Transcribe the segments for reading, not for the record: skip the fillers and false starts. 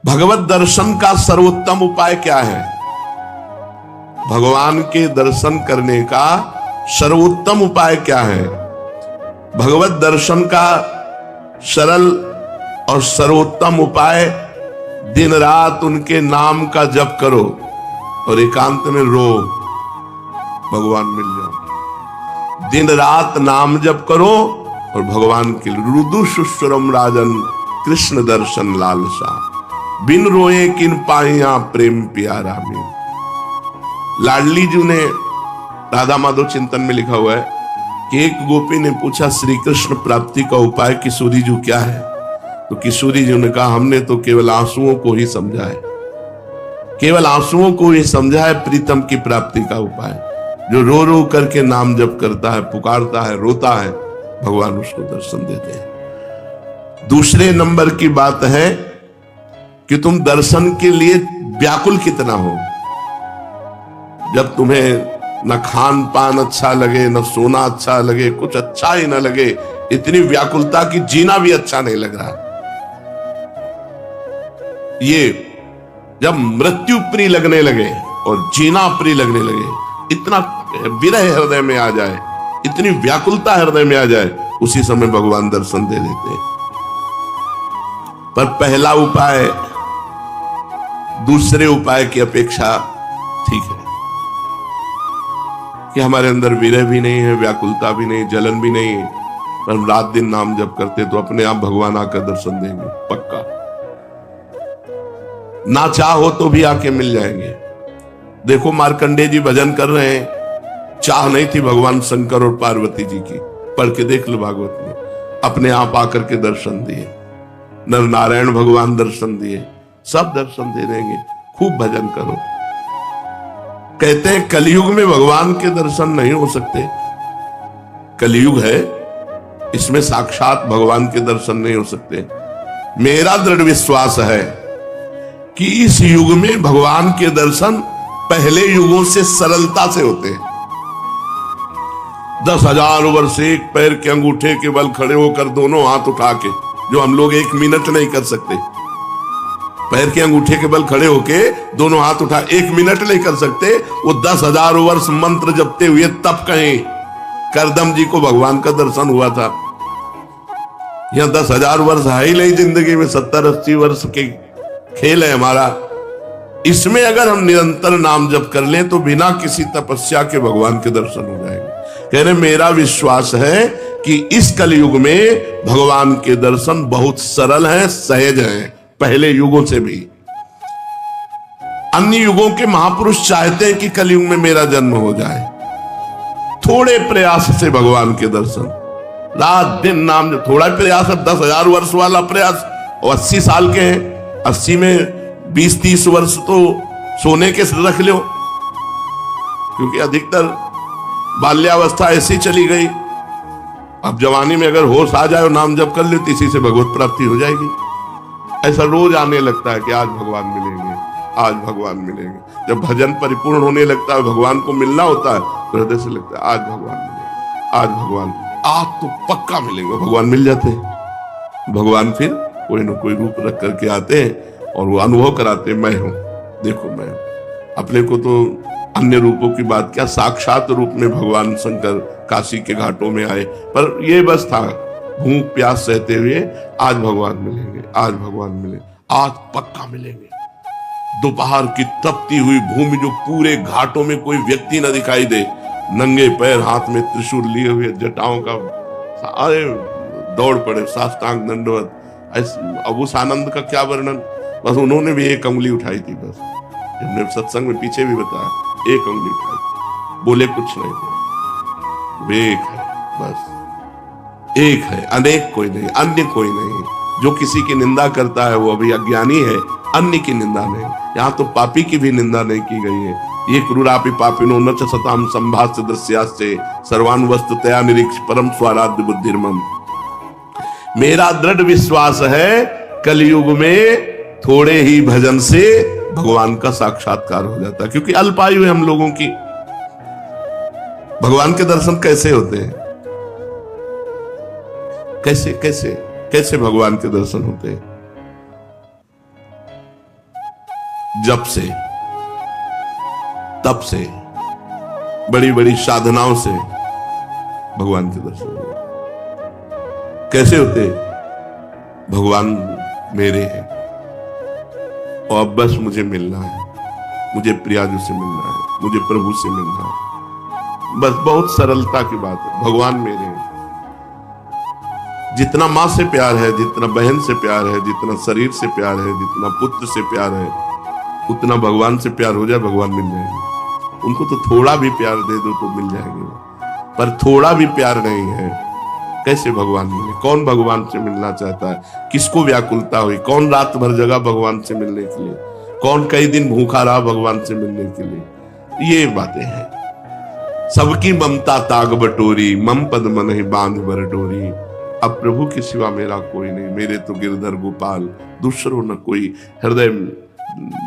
भगवत दर्शन का सर्वोत्तम उपाय क्या है? भगवान के दर्शन करने का सर्वोत्तम उपाय क्या है? भगवत दर्शन का सरल और सर्वोत्तम उपाय, दिन रात उनके नाम का जप करो और एकांत में रो, भगवान मिल जाओ। दिन रात नाम जप करो और भगवान के रुदु सुस्वरम राजन कृष्ण दर्शन लालसा, बिन रोए किन पाइया प्रेम प्यारा में। लाडली जी ने राधा माधव चिंतन में लिखा हुआ है कि एक गोपी ने पूछा श्री कृष्ण प्राप्ति का उपाय किशोरी जी क्या है? तो किशोरी जी ने कहा हमने तो केवल आंसुओं को ही समझा है, केवल आंसुओं को ही समझा है प्रीतम की प्राप्ति का उपाय। जो रो रो करके नाम जप करता है, पुकारता है, रोता है, भगवान उसको दर्शन देते हैं। दूसरे नंबर की बात है कि तुम दर्शन के लिए व्याकुल कितना हो। जब तुम्हें न खान पान अच्छा लगे, न सोना अच्छा लगे, कुछ अच्छा ही न लगे, इतनी व्याकुलता कि जीना भी अच्छा नहीं लग रहा। ये जब मृत्यु प्रिय लगने लगे और जीना प्रिय लगने लगे, इतना विरह हृदय में आ जाए, इतनी व्याकुलता हृदय में आ जाए, उसी समय भगवान दर्शन दे देते हैं। पर पहला उपाय दूसरे उपाय की अपेक्षा ठीक है कि हमारे अंदर विरह भी नहीं है, व्याकुलता भी नहीं, जलन भी नहीं है, पर हम रात दिन नाम जप करते तो अपने आप भगवान आकर दर्शन देंगे, पक्का। ना चाहो तो भी आके मिल जाएंगे। देखो मार्कंडेय जी भजन कर रहे हैं, चाह नहीं थी भगवान शंकर और पार्वती जी की, पढ़ के देख लो भागवत में, अपने आप आकर के दर्शन दिए। नर नारायण भगवान दर्शन दिए, सब दर्शन दे देंगे। खूब भजन करो। कहते हैं कलयुग में भगवान के दर्शन नहीं हो सकते, कलयुग है, इसमें साक्षात भगवान के दर्शन नहीं हो सकते। मेरा दृढ़ विश्वास है कि इस युग में भगवान के दर्शन पहले युगों से सरलता से होते हैं। 10,000 वर्ष एक पैर के अंगूठे के बल खड़े होकर दोनों हाथ उठा के, जो हम लोग 1 मिनट नहीं कर सकते, पैर के अंगूठे के बल खड़े होके दोनों हाथ उठा 1 मिनट नहीं कर सकते, वो 10,000 वर्ष मंत्र जपते हुए तब कहीं करदम जी को भगवान का दर्शन हुआ था। यहां 10,000 वर्ष है ही नहीं जिंदगी में, 70-80 वर्ष के खेल है हमारा। इसमें अगर हम निरंतर नाम जप कर लें तो बिना किसी तपस्या के भगवान के दर्शन हो जाएंगे। कह रहे मेरा विश्वास है कि इस कलयुग में भगवान के दर्शन बहुत सरल हैं, सहज हैं, पहले युगों से भी। अन्य युगों के महापुरुष चाहते हैं कि कलयुग में मेरा जन्म हो जाए, थोड़े प्रयास से भगवान के दर्शन, रात दिन नाम, थोड़ा प्रयास है, 10,000 वर्ष वाला प्रयास, और 80 साल के हैं, 80 में 20-30 वर्ष तो सोने के रख लो, क्योंकि अधिकतर बाल्यावस्था ऐसी चली गई। अब जवानी में अगर होश आ जाए और नाम जप कर ले तो इसी से भगवत प्राप्ति हो जाएगी। ऐसा रोज आने लगता है कि आज भगवान मिलेंगे, आज भगवान मिलेंगे। जब भजन परिपूर्ण होने लगता है, भगवान को मिलना होता है, तो हृदय से लगता है आज भगवान मिलेंगे, आज भगवान, आज तो पक्का मिलेंगे। भगवान मिल जाते हैं। भगवान फिर कोई ना कोई रूप रख करके आते हैं और वो अनुभव कराते हैं, मैं हूं, देखो मैं हूं। अपने को तो अन्य रूपों की बात क्या, साक्षात रूप में भगवान शंकर काशी के घाटों में आए, पर ये बस था भूख प्यास सहते हुए, आज भगवान मिलेंगे, आज भगवान मिलेंगे, आज पक्का मिलेंगे। दोपहर की तपती हुई भूमि, जो पूरे घाटों में कोई व्यक्ति न दिखाई दे, नंगे पैर हाथ में त्रिशूल लिए हुए, जटाओं का, अरे दौड़ पड़े, साष्टांग दंडवत। अब उस आनंद का क्या वर्णन, बस उन्होंने भी एक उंगली उठाई थी, बस हमने सत्संग में पीछे भी बताया, एक उंगली उठाई, बोले कुछ नहीं थे, एक है, बस एक है, अनेक कोई नहीं, अन्य कोई नहीं। जो किसी की निंदा करता है वो अभी अज्ञानी है, अन्य की निंदा नहीं। यहाँ तो पापी की भी निंदा नहीं की गई है। ये क्रूरापि पापिनो न च सताम संभाष्य दृश्यास्ते सर्वान वस्तुतया निरीक्ष परम स्वाराध्य बुद्धिर्मम। मेरा दृढ़ विश्वास है कलयुग में थोड़े ही भजन से भगवान का साक्षात्कार हो जाता है, क्योंकि अल्पायु है हम लोगों की। भगवान के दर्शन कैसे होते हैं, कैसे कैसे कैसे भगवान के दर्शन होते हैं? जब से, तब से, बड़ी बड़ी साधनाओं से भगवान के दर्शन हुए। कैसे होते? भगवान मेरे हैं और अब बस मुझे मिलना है, मुझे प्रियाजू से मिलना है, मुझे प्रभु से मिलना है। बस बहुत सरलता की बात है। भगवान मेरे हैं। जितना माँ से प्यार है, जितना बहन से प्यार है, जितना शरीर से प्यार है, जितना पुत्र से प्यार है, उतना भगवान से प्यार हो जाए, भगवान मिल जाएंगे। उनको तो थोड़ा भी प्यार दे दो तो मिल जाएंगे, पर थोड़ा भी प्यार नहीं है, कैसे भगवान मिले? कौन भगवान से मिलना चाहता है? किसको व्याकुलता हुई? कौन रात भर जगा भगवान से मिलने के लिए? कौन कई दिन भूखा रहा भगवान से मिलने के लिए? ये बातें हैं। सबकी ममता ताग बटोरी, मम पद मन ही बांध बर डोरी। अब प्रभु के सिवा मेरा कोई नहीं, मेरे तो गिरधर गोपाल, दूसरों न कोई। हृदय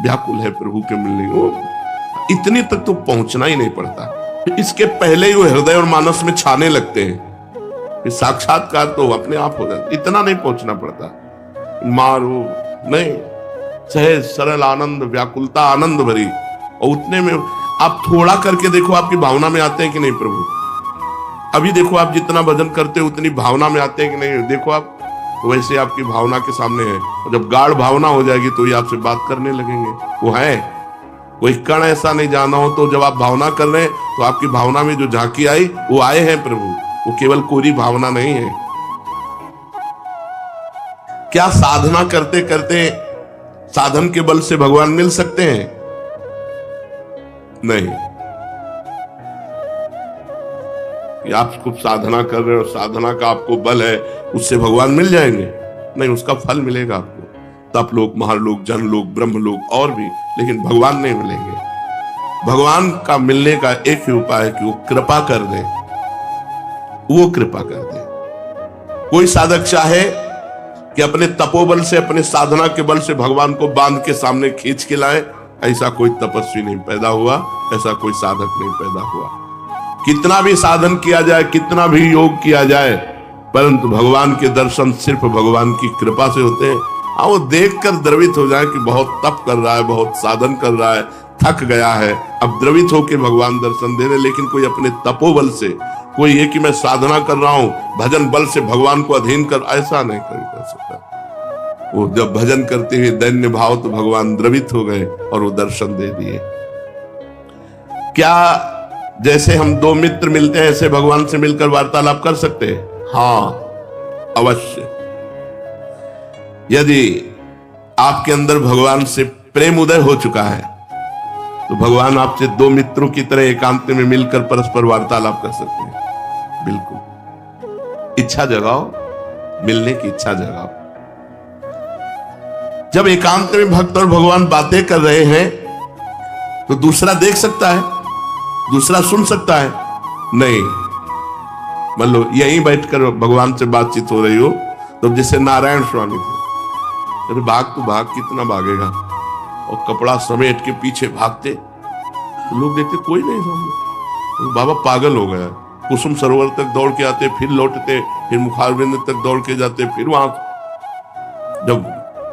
व्याकुल है प्रभु के मिलने को। इतनी तक तो पहुंचना ही नहीं पड़ता, इसके पहले ही वो हृदय और मानस में छाने लगते हैं। साक्षात्कार तो अपने आप हो जाता, इतना नहीं पहुंचना पड़ता। मारो नहीं, सहज सरल आनंद, व्याकुलता आनंद भरी, और उतने में आप थोड़ा करके देखो, आपकी भावना में आते हैं कि नहीं प्रभु? अभी देखो आप जितना भजन करते हो उतनी भावना में आते हैं कि नहीं? देखो आप वैसे आपकी भावना के सामने है, और जब गाढ़ भावना हो जाएगी तो ये आपसे बात करने लगेंगे। वो है कोई कण ऐसा नहीं जाना हो, तो जब आप भावना कर रहे हैं तो आपकी भावना में जो झांकी आई वो आए हैं प्रभु, वो केवल कोरी भावना नहीं है। क्या साधना करते करते साधन के बल से भगवान मिल सकते हैं? नहीं। कि आप खूब साधना कर रहे हो, साधना का आपको बल है, उससे भगवान मिल जाएंगे? नहीं, उसका फल मिलेगा आपको, तप लोक, महालोक, जनलोक, ब्रह्मलोक और भी, लेकिन भगवान नहीं मिलेंगे। भगवान का मिलने का एक ही उपाय है कि वो कृपा कर दे, वो कृपा कर दे। कोई साधक चाहे कि अपने तपोबल से, अपने साधना के बल से भगवान को बांध के सामने खींच के लाए, ऐसा कोई तपस्वी नहीं पैदा हुआ, ऐसा कोई साधक नहीं पैदा हुआ। कितना भी साधन किया जाए, कितना भी योग किया जाए, परंतु भगवान के दर्शन सिर्फ भगवान की कृपा से होते हैं। हाँ, वो देखकर द्रवित हो जाए कि बहुत तप कर रहा है, बहुत साधन कर रहा है, थक गया है, अब द्रवित होकर भगवान दर्शन दे रहे। लेकिन कोई अपने तपोबल से, कोई ये कि मैं साधना कर रहा हूं, भजन बल से भगवान को अधीन कर, ऐसा नहीं कर सकता। वो जब भजन करते हुए दैन्य भाव, तो भगवान द्रवित हो गए और वो दर्शन दे दिए। क्या जैसे हम दो मित्र मिलते हैं ऐसे भगवान से मिलकर वार्तालाप कर सकते हैं? हाँ, अवश्य। यदि आपके अंदर भगवान से प्रेम उदय हो चुका है तो भगवान आपसे दो मित्रों की तरह एकांत में मिलकर परस्पर वार्तालाप कर सकते हैं। बिल्कुल, इच्छा जगाओ, मिलने की इच्छा जगाओ। जब एकांत में भक्त और भगवान बातें कर रहे हैं तो दूसरा देख सकता है, दूसरा सुन सकता है? नहीं। मान लो यहीं बैठकर भगवान से बातचीत हो रही हो, तो जैसे नारायण स्वामी थे, अरे भाग तो भाग, कितना भागेगा, और कपड़ा समेट के पीछे भागते, तो लोग देखते कोई नहीं समझे, बाबा पागल हो गया। कुसुम सरोवर तक दौड़ के आते, फिर लौटते, फिर मुखारबिंद तक दौड़ के जाते, फिर वहां। जब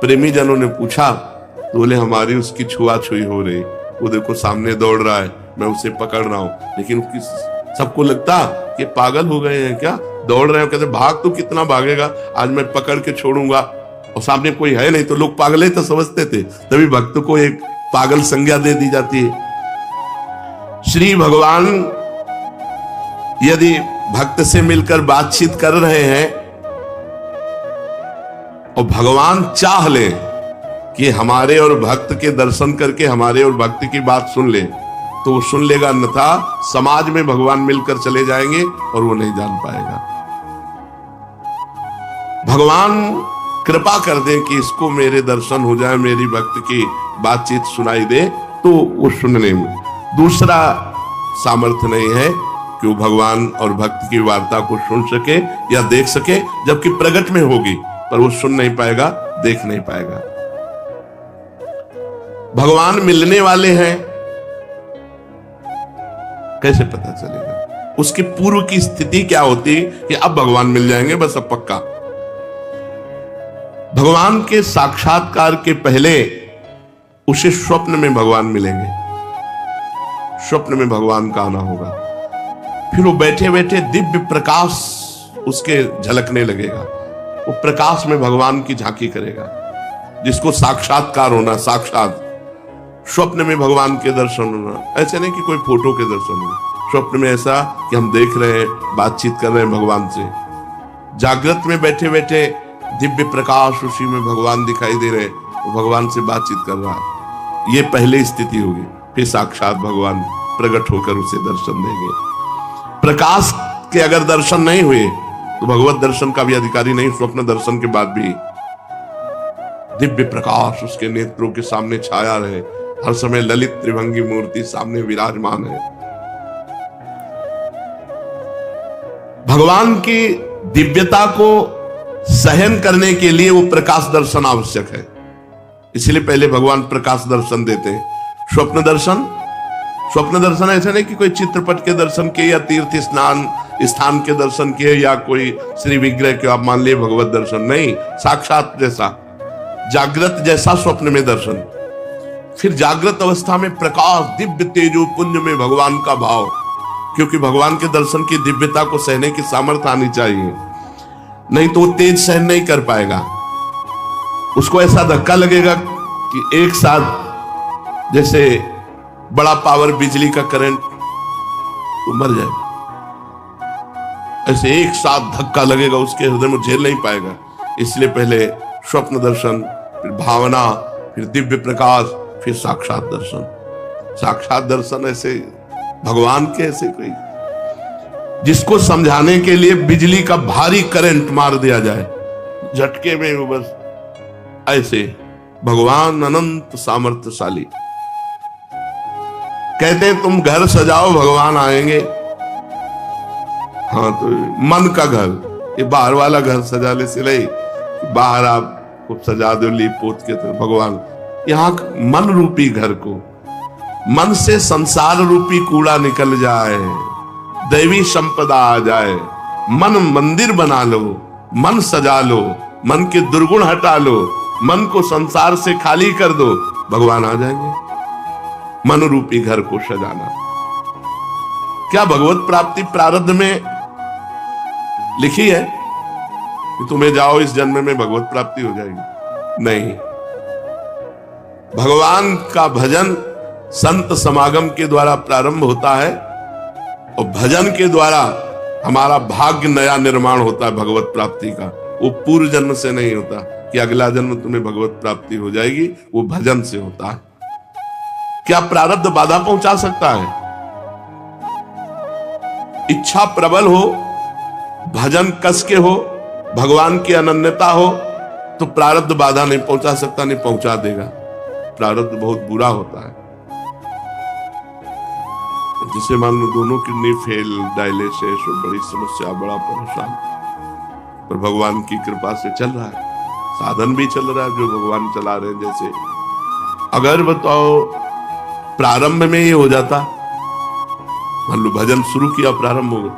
प्रेमी जनों ने पूछा तो बोले हमारी उसकी छुआछुई हो रही, वो देखो सामने दौड़ रहा है, मैं उसे पकड़ रहा हूं। लेकिन उसकी सबको लगता कि पागल हो गए हैं क्या, दौड़ रहे हैं। कहते भाग तो कितना भागेगा, आज मैं पकड़ के छोड़ूंगा, और सामने कोई है नहीं, तो लोग पागल ही तो समझते थे। तभी भक्त को एक पागल संज्ञा दे दी जाती है। श्री भगवान यदि भक्त से मिलकर बातचीत कर रहे हैं और भगवान चाह ले कि हमारे और भक्त के दर्शन करके हमारे और भक्त की बात सुन ले, तो वो सुन लेगा, अन्यथा समाज में भगवान मिलकर चले जाएंगे और वो नहीं जान पाएगा। भगवान कृपा कर दे कि इसको मेरे दर्शन हो जाए, मेरी भक्त की बातचीत सुनाई दे, तो वो सुनने में दूसरा सामर्थ्य नहीं है कि वो भगवान और भक्त की वार्ता को सुन सके या देख सके, जबकि प्रकट में होगी, पर वो सुन नहीं पाएगा, देख नहीं पाएगा। भगवान मिलने वाले हैं, कैसे पता चलेगा? उसकी पूर्व की स्थिति क्या होती कि अब भगवान मिल जाएंगे, बस अब पक्का। भगवान के साक्षात्कार के पहले उसे स्वप्न में भगवान मिलेंगे, स्वप्न में भगवान का आना होगा। फिर वो बैठे बैठे दिव्य प्रकाश उसके झलकने लगेगा, वो प्रकाश में भगवान की झांकी करेगा, जिसको साक्षात्कार होना, साक्षात स्वप्न में भगवान के दर्शन होना। ऐसे नहीं कि कोई फोटो के दर्शन हो, स्वप्न में ऐसा कि हम देख रहे हैं, बातचीत कर रहे हैं भगवान से। जागृत में बैठे बैठे दिव्य प्रकाश उसी में भगवान दिखाई दे रहे, वो भगवान से बातचीत कर रहा है। ये पहले स्थिति होगी, फिर साक्षात भगवान प्रकट होकर उसे दर्शन देंगे। प्रकाश के अगर दर्शन नहीं हुए तो भगवत दर्शन का भी अधिकारी नहीं। स्वप्न दर्शन के बाद भी दिव्य प्रकाश उसके नेत्रों के सामने छाया रहे, हर समय ललित त्रिभंगी मूर्ति सामने विराजमान है। भगवान की दिव्यता को सहन करने के लिए वो प्रकाश दर्शन आवश्यक है, इसलिए पहले भगवान प्रकाश दर्शन देते हैं। स्वप्न दर्शन ऐसा नहीं कि कोई चित्रपट के दर्शन किए या तीर्थ स्नान स्थान के दर्शन किए या कोई श्री विग्रह के आप मान लिए भगवत दर्शन, नहीं, साक्षात जैसा, जागृत जैसा स्वप्न में दर्शन। फिर जागृत अवस्था में प्रकाश, दिव्य तेजो पुंज में भगवान का भाव, क्योंकि भगवान के दर्शन की दिव्यता को सहने की सामर्थ्य आनी चाहिए, नहीं तो वो तेज सहन नहीं कर पाएगा। उसको ऐसा धक्का लगेगा कि एक साथ जैसे बड़ा पावर बिजली का करंट, तो मर जाए, ऐसे एक साथ धक्का लगेगा उसके हृदय में, झेल नहीं पाएगा। इसलिए पहले स्वप्न दर्शन, फिर भावना, फिर दिव्य प्रकाश, फिर साक्षात दर्शन। साक्षात दर्शन ऐसे भगवान के ऐसे कोई जिसको समझाने के लिए बिजली का भारी करंट मार दिया जाए, झटके में वो बस ऐसे। भगवान अनंत सामर्थ्यशाली, कहते हैं तुम घर सजाओ भगवान आएंगे। हाँ, तो मन का घर, ये बाहर वाला घर सजा ले सिलाई, बाहर आप खूब सजा दो लीप पोत के, तो भगवान यहाँ मन रूपी घर को, मन से संसार रूपी कूड़ा निकल जाए, दैवी संपदा आ जाए, मन मंदिर बना लो, मन सजा लो, मन के दुर्गुण हटा लो, मन को संसार से खाली कर दो, भगवान आ जाएंगे। मन रूपी घर को सजाना। क्या भगवत प्राप्ति प्रारब्ध में लिखी है कि तुम्हें जाओ इस जन्म में भगवत प्राप्ति हो जाएगी? नहीं, भगवान का भजन संत समागम के द्वारा प्रारंभ होता है, और भजन के द्वारा हमारा भाग्य नया निर्माण होता है भगवत प्राप्ति का। वो पूर्व जन्म से नहीं होता कि अगला जन्म तुम्हें भगवत प्राप्ति हो जाएगी, वो भजन से होता है। क्या प्रारब्ध बाधा पहुंचा सकता है? इच्छा प्रबल हो, भजन कस के हो, भगवान की अनन्यता हो, तो प्रारब्ध बाधा नहीं पहुंचा सकता, नहीं पहुंचा देगा। प्रारब्ध बहुत बुरा होता है। जिसे मान लो दोनों किडनी फेल, डायलिसिस, बड़ी समस्या, बड़ा परेशान, पर भगवान की कृपा से चल रहा है, साधन भी चल रहा है जो भगवान चला रहे हैं। जैसे अगर बताओ प्रारंभ में ये हो जाता, मान लो भजन शुरू किया, प्रारंभ हो गया,